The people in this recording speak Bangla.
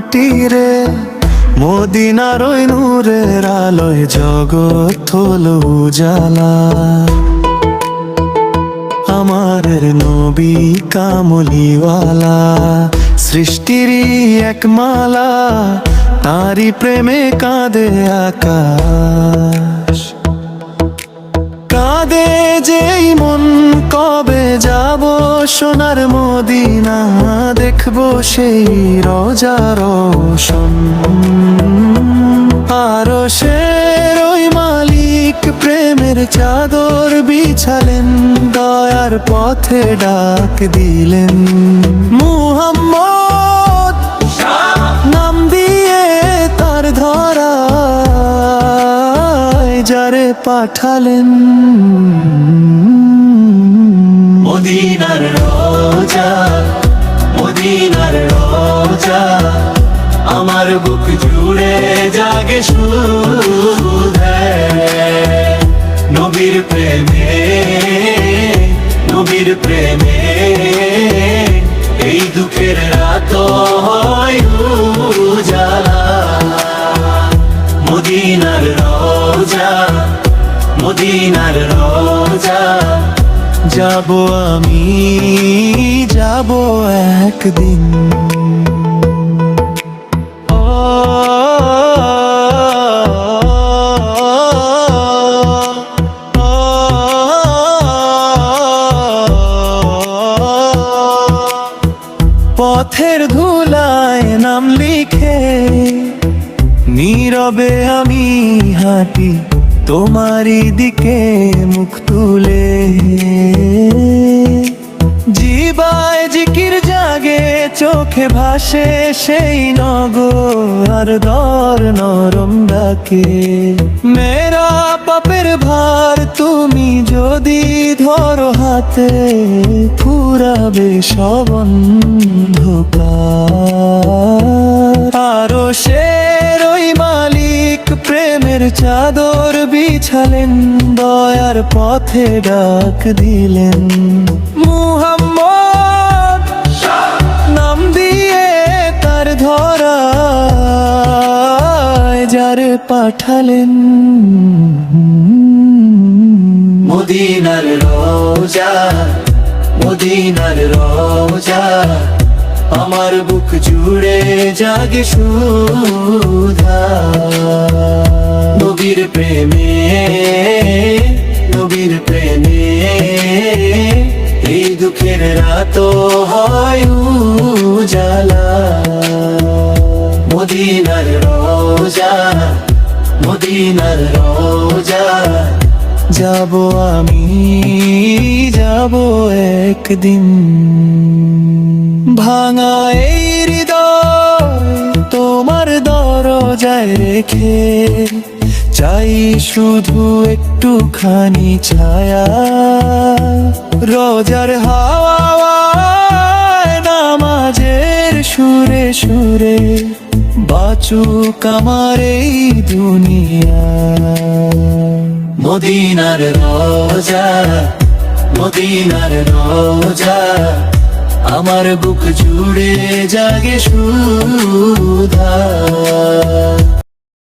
মাটিরে, মদিনার ওই নূরের আলোয় জগৎ হলো উজালা। আমার নবী কামলিওয়ালা, সৃষ্টিরই এক মালা, তারি প্রেমে কাঁদে আকাশ। কাঁদে যেই মন, কবে যাব সোনার মদিনা, দেখবো সেই রোজা রোশন। আরশের ওই মালিক প্রেমের চাদর বিছালেন, দয়ার পথে ডাক দিলেন। মুহাম্মদ নাম দিয়ে তার ধরায় যারে পাঠালেন। মদিনার রোজা, মদিনার রোজা, আমার বুক জুড়ে জাগে সুধা। নবীর প্রেমে, নবীর প্রেমে এই দুঃখের রাত হয় উজালা। মদিনার রোজা, মদিনার রোজা, যাব আমি, যাব একদিন। পথের ধুলায় নাম লিখে নীরবে আমি হাঁটি, তোমারই দিকে মুখ তুলে। জিবায় জিকির জাগে, চোখে ভাসে সেই নগর, আর দর নরম ডাকে। মেরা পাপের ভার তুমি যদি ধরো হাতে, ফুরাবে সব অন্ধকার। আরশের ওই মালিক প্রেমের চাদর বিছালেন, দয়ার পথে ডাক দিলেন। মুহাম্মদ নাম দিয়ে তার ধরায় যারে পাঠালেন। মদিনার রোজা, মদিনার রোজা, আমার বুক জুড়ে জাগে সুধা। নবীর প্রেমে, নবীর প্রেমে এই দুঃখের রাত হয় উজালা। মদিনার রোজা, মদিনার রোজা, যাব আমি, যাব একদিন। ভাঙা এই হৃদয় তোমার দরজায় রেখে, চাই শুধু একটুখানি ছায়া। রোজার হাওয়ায় নামাজের সুরে সুরে, বাঁচুক আমার এই দুনিয়া। মদিনার রোজা, মদিনার রোজা, আমার বুক জুড়ে জাগে সুধা।